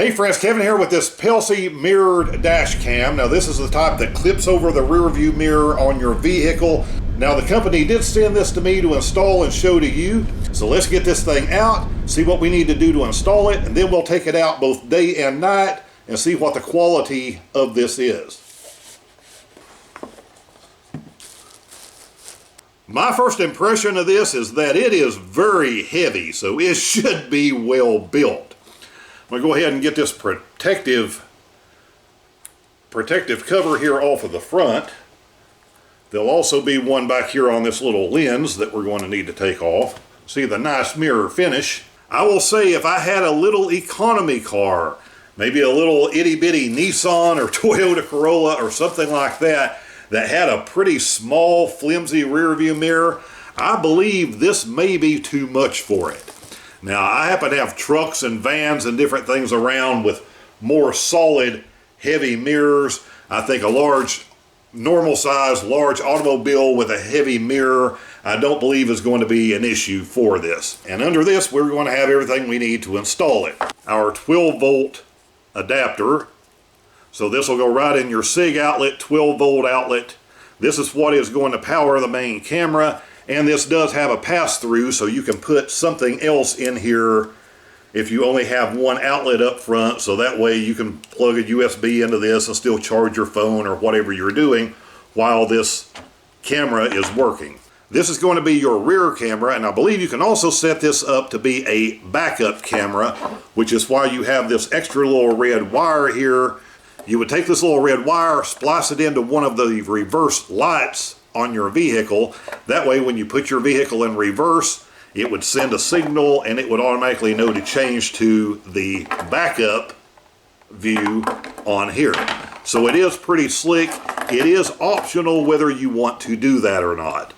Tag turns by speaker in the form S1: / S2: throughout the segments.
S1: Hey friends, Kevin here with this Pelsee mirrored dash cam. Now this is the type that clips over the rear view mirror on your vehicle. Now the company did send this to me to install and show to you. So let's get this thing out, see what we need to do to install it, and then we'll take it out both day and night and see what the quality of this is. My first impression of this is that it is very heavy, so it should be well built. I'm going to go ahead and get this protective cover here off of the front. There'll also be one back here on this little lens that we're going to need to take off. See the nice mirror finish. I will say, if I had a little economy car, maybe a little itty-bitty Nissan or Toyota Corolla or something like that, that had a pretty small, flimsy rear view mirror, I believe this may be too much for it. Now, I happen to have trucks and vans and different things around with more solid, heavy mirrors. I think a large, normal size, large automobile with a heavy mirror, I don't believe is going to be an issue for this. And under this, we're going to have everything we need to install it. Our 12-volt adapter. So this will go right in your SIG outlet, 12-volt outlet. This is what is going to power the main camera. And this does have a pass-through, so you can put something else in here if you only have one outlet up front, so that way you can plug a USB into this and still charge your phone or whatever you're doing while this camera is working. This is going to be your rear camera, and I believe you can also set this up to be a backup camera, which is why you have this extra little red wire here. You would take this little red wire, splice it into one of the reverse lights on your vehicle. That way when you put your vehicle in reverse, it would send a signal and it would automatically know to change to the backup view on here. So it is pretty slick. It is optional whether you want to do that or not.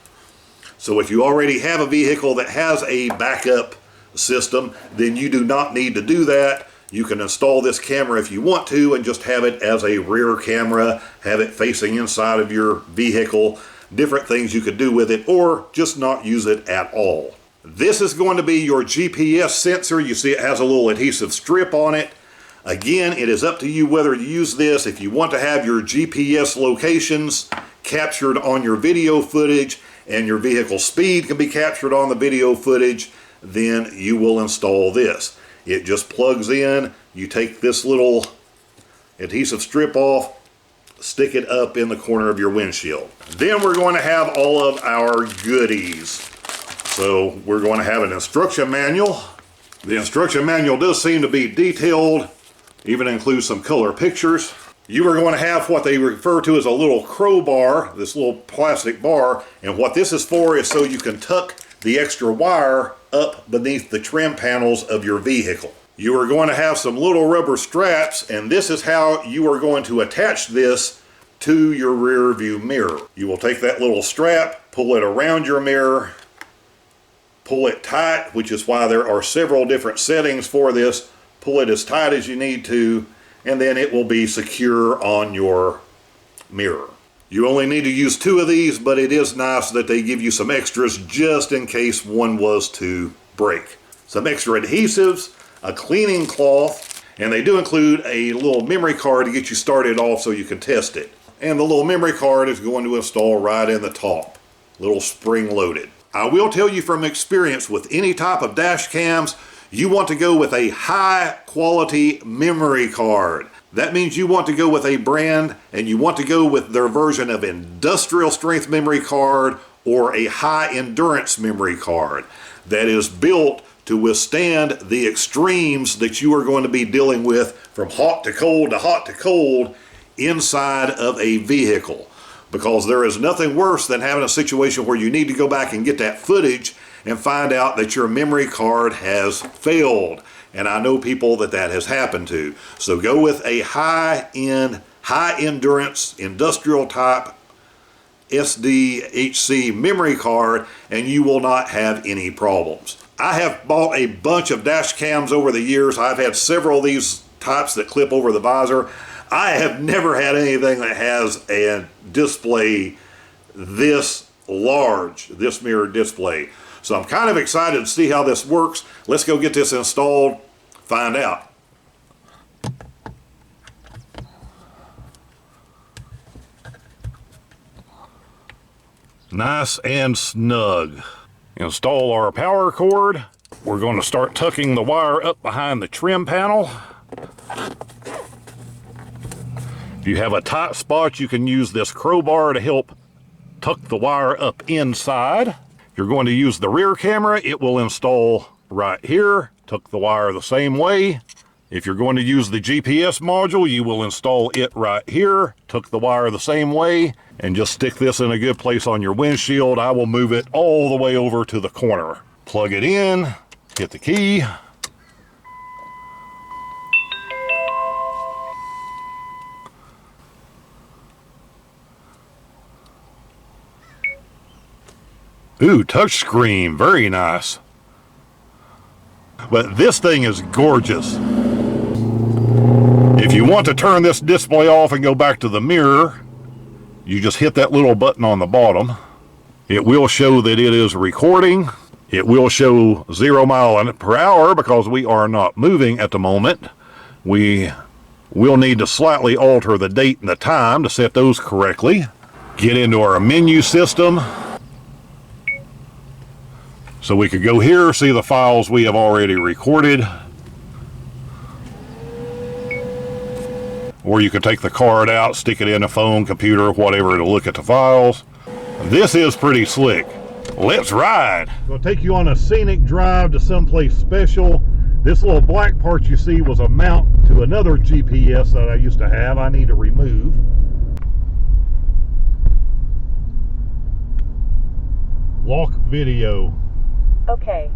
S1: So if you already have a vehicle that has a backup system, then you do not need to do that. You can install this camera if you want to and just have it as a rear camera, have it facing inside of your vehicle. Different things you could do with it, or just not use it at all. This is going to be your GPS sensor. You see it has a little adhesive strip on it. Again, it is up to you whether to use this. If you want to have your GPS locations captured on your video footage and your vehicle speed can be captured on the video footage, then you will install this. It just plugs in. You take this little adhesive strip off, stick it up in the corner of your windshield. Then we're going to have all of our goodies. So we're going to have an instruction manual. The instruction manual does seem to be detailed, even includes some color pictures. You are going to have what they refer to as a little crowbar, this little plastic bar, and what this is for is so you can tuck the extra wire up beneath the trim panels of your vehicle. You are going to have some little rubber straps, and this is how you are going to attach this to your rear view mirror. You will take that little strap, pull it around your mirror, pull it tight, which is why there are several different settings for this. Pull it as tight as you need to, and then it will be secure on your mirror. You only need to use 2 of these, but it is nice that they give you some extras just in case one was to break. Some extra adhesives, a cleaning cloth, and they do include a little memory card to get you started off so you can test it. And the little memory card is going to install right in the top, little spring loaded. I will tell you from experience, with any type of dash cams, you want to go with a high quality memory card. That means you want to go with a brand, and you want to go with their version of industrial strength memory card or a high endurance memory card that is built to withstand the extremes that you are going to be dealing with from hot to cold inside of a vehicle. Because there is nothing worse than having a situation where you need to go back and get that footage and find out that your memory card has failed. And I know people that has happened to. So go with a high-end, high-endurance, industrial type SDHC memory card, and you will not have any problems. I have bought a bunch of dash cams over the years. I've had several of these types that clip over the visor. I have never had anything that has a display this large, this mirror display. So I'm kind of excited to see how this works. Let's go get this installed, find out. Nice and snug. Install our power cord. We're going to start tucking the wire up behind the trim panel. If you have a tight spot, you can use this crowbar to help tuck the wire up inside. If you're going to use the rear camera, it will install right here. Tuck the wire the same way. If you're going to use the GPS module, you will install it right here. Tuck the wire the same way, and just stick this in a good place on your windshield. I will move it all the way over to the corner. Plug it in, hit the key. Ooh, touchscreen, very nice. But this thing is gorgeous. If you want to turn this display off and go back to the mirror, you just hit that little button on the bottom. It will show that it is recording. It will show 0 miles per hour because we are not moving at the moment. We will need to slightly alter the date and the time to set those correctly. Get into our menu system. So we could go here, see the files we have already recorded. Or you could take the card out, stick it in a phone, computer, whatever to look at the files. This is pretty slick. Let's ride. I'm going to take you on a scenic drive to someplace special. This little black part you see was a mount to another GPS that I used to have. I need to remove. Lock video.
S2: Okay.